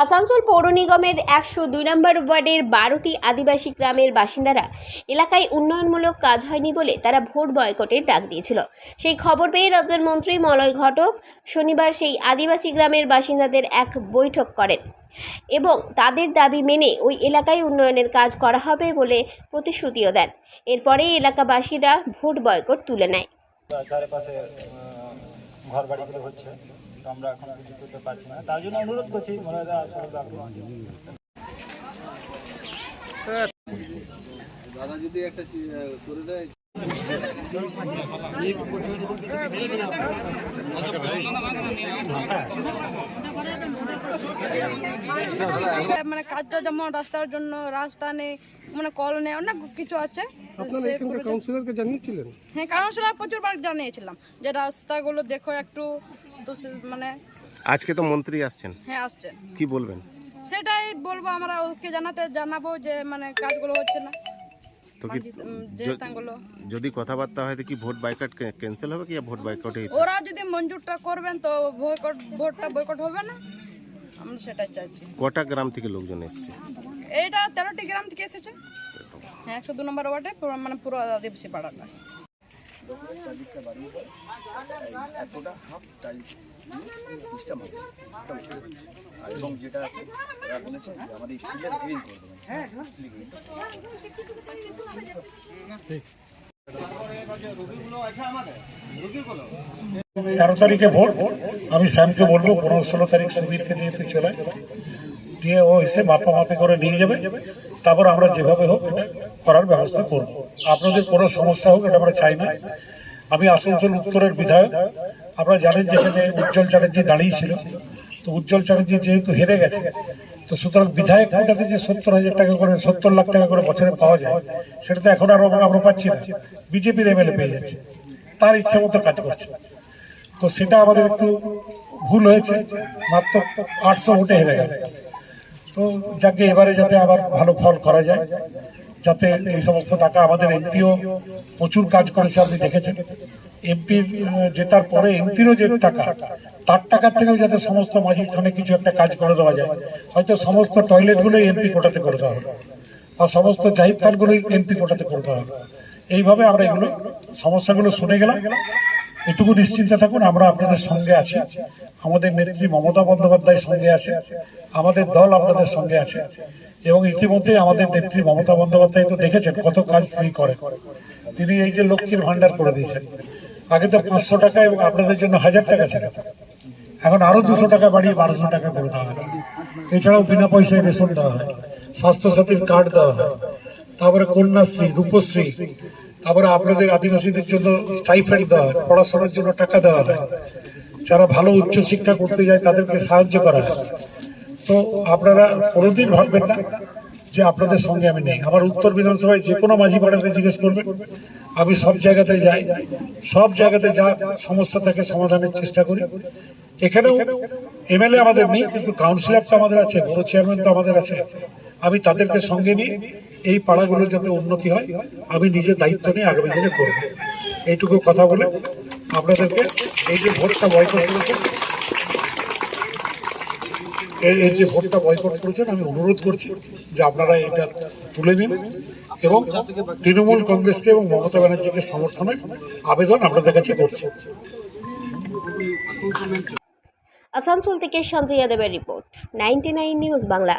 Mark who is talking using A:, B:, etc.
A: আসানসোল পৌর নিগমের 102 নম্বর ওয়ার্ডের 12টি আদিবাসী গ্রামের বাসিন্দারা এলাকায় উন্নয়নমূলক কাজ হয়নি বলে তারা ভোট বয়কটের ডাক দিয়েছিল। সেই খবর পেয়ে রাজ্যের মন্ত্রী মলয় ঘটক শনিবার সেই আদিবাসী গ্রামের বাসিন্দাদের এক বৈঠক করেন এবং তাদের দাবি মেনে ওই এলাকায় উন্নয়নের কাজ করা হবে বলে প্রতিশ্রুতিও দেন। এরপরে এলাকাবাসীরা ভোট বয়কট তুলে নেয়।
B: চারপাশে ঘর বাড়িগুলো হচ্ছে, তো আমরা এখন কিছু করতে পারছি না, তার জন্য অনুরোধ করছি
C: দাদা যদি একটা করে দেয়।
D: মানে কাজটা যেমন রাস্তার জন্য রাস্তা নেই, মানে কল নেই, অনেক কিছু আছে।
E: আপনারা এখানকার কাউন্সিলরকে জানিয়েছিলেন?
D: হ্যাঁ, কাউন্সিলর প্রচুরবার জানিয়েছিলাম যে রাস্তাগুলো দেখো একটু। তো মানে
E: আজকে তো মন্ত্রী আসছেন।
D: হ্যাঁ, আসছেন।
E: কি বলবেন?
D: সেটাই বলবো, আমরা ওকে জানাবো যে মানে কাজগুলো হচ্ছে না।
E: তো কি যদি কথাবার্তা হয় তো কি ভোট বয়কট ক্যান্সেল হবে কি ভোট বয়কটে?
D: ওরা যদি মঞ্জুরটা করবেন তো ভোটটা বয়কট হবে না, আমরা সেটাই চাইছি।
E: কটা গ্রাম থেকে লোকজন এসেছে?
D: এইটা 13টি গ্রাম থেকে এসেছে। হ্যাঁ, 102 নম্বর ওয়ার্ডে মানে পুরো আদিবাসী পাড়াটা।
C: এবং যেটা আছে ওরা বলেছে যে আমাদের স্কুলের গ্রিন করে দেবেন। হ্যাঁ,
F: 13 তারিখে ভোট। আমি শ্যামকে বলবো 15-16 তারিখ সুবীরকে নিয়ে তুই চলে দিয়ে ও এসে মাপামাপি করে নিয়ে যাবে, তারপর আমরা যেভাবে হোক এটা করার ব্যবস্থা করব। আপনাদের কোনো সমস্যা হোক এটা আমরা চাই না। আমি আসানসোল উত্তরের বিধায়ক। আপনারা জানেন যেখানে উজ্জ্বল চ্যাটার্জি দাঁড়িয়েছিল, তো উজ্জ্বল চ্যাটার্জি যেহেতু হেরে গেছে, তো সুতরাং বিধায়ক কোটাতে যে 70,000 টাকা করে 70 লাখ টাকা করে বছরে পাওয়া যায়, সেটা তো এখন আর আমরা পাচ্ছি না। বিজেপির এমএলএ পেয়ে যাচ্ছে, তার ইচ্ছা মতো কাজ করছে। তো সেটা আমাদের একটু ভুল হয়েছে, মাত্র 800 ভোটে হেরে গেল। তো যাকে এবারে যাতে আবার ভালো ফল করা যায়, যাতে এই সমস্ত টাকা আমাদের এমপিও প্রচুর কাজ করেছে, আপনি দেখেছেন। এমপির জেতার পরে এমপিরও যে টাকা, তার টাকার থেকেও যাতে সমস্ত মাঝি স্থানে কিছু একটা কাজ করে দেওয়া যায়। হয়তো সমস্ত টয়লেটগুলোই এমপি কোটাতে করে দেওয়া হলো, আর সমস্ত জাহিদ খানগুলোই এমপি কোটাতে করে দেওয়া হলো। এইভাবে আমরা এগুলো সমস্যাগুলো শুনে গেলাম। এটুকু নিশ্চিন্তে থাকুন, আমরা আপনাদের সঙ্গে আছি। আমাদের নেত্রী মমতা বন্দ্যোপাধ্যায়ের সঙ্গে আছে, আমাদের দল আপনাদের সঙ্গে আছে। এবং ইতিমধ্যে আমাদের নেত্রী মমতা বন্দ্যোপাধ্যায় তো দেখেছেন কত কাজ তিনি করেন। তিনি এই যে লক্ষ্মীর ভান্ডার করে দিয়েছেন, আগে তো 500 টাকা এবং আপনাদের জন্য 1000 টাকা ছিল, এখন আরো 200 টাকা বাড়িয়ে 1200 টাকা করে দেওয়া হয়েছে। এছাড়াও বিনা পয়সায় রেশন দেওয়া হয়, স্বাস্থ্যসাথীর কার্ড দেওয়া হয়, তারপরে কন্যাশ্রী, রূপশ্রী, তারপরে আপনাদের আদিবাসীদের জন্য স্টাইপেন্ড দেওয়া হয়, পড়াশোনার জন্য টাকা দেওয়া হয়, যারা ভালো উচ্চশিক্ষা করতে যায় তাদেরকে সাহায্য করা হয়। তো আপনারা কোনোদিন ভাববেন না যে আপনাদের সঙ্গে আমি নেই। আমার উত্তর বিধানসভায় যে কোনো মাঝি পাড়াতে জিজ্ঞেস করবেন, আমি সব জায়গাতে যাই, সব জায়গাতে যা সমস্যা থাকে সমাধানের চেষ্টা করি। এখানেও এমএলএ আমাদের নেই, কিন্তু কাউন্সিলর তো আমাদের আছে, বড় চেয়ারম্যান তো আমাদের আছে। আমি তাদেরকে সঙ্গে নিয়ে এই পাড়াগুলো যাতে উন্নতি হয় আমি নিজে দায়িত্ব নিয়ে আগামী দিনে করব। এইটুকু কথা বলে আপনাদেরকে এই যে ভোটটা বয়কট করেছেন, এই যে ভোটটা বয়কট করেছেন, আমি অনুরোধ করছি যে আপনারা এটা তুলে নিন এবং তৃণমূল কংগ্রেসকে এবং মমতা ব্যানার্জিকে সমর্থনের আবেদন আপনাদের কাছে করছি।
A: আসানসোল থেকে সঞ্জয় যাদবের রিপোর্ট, 99 নিউজ বাংলা।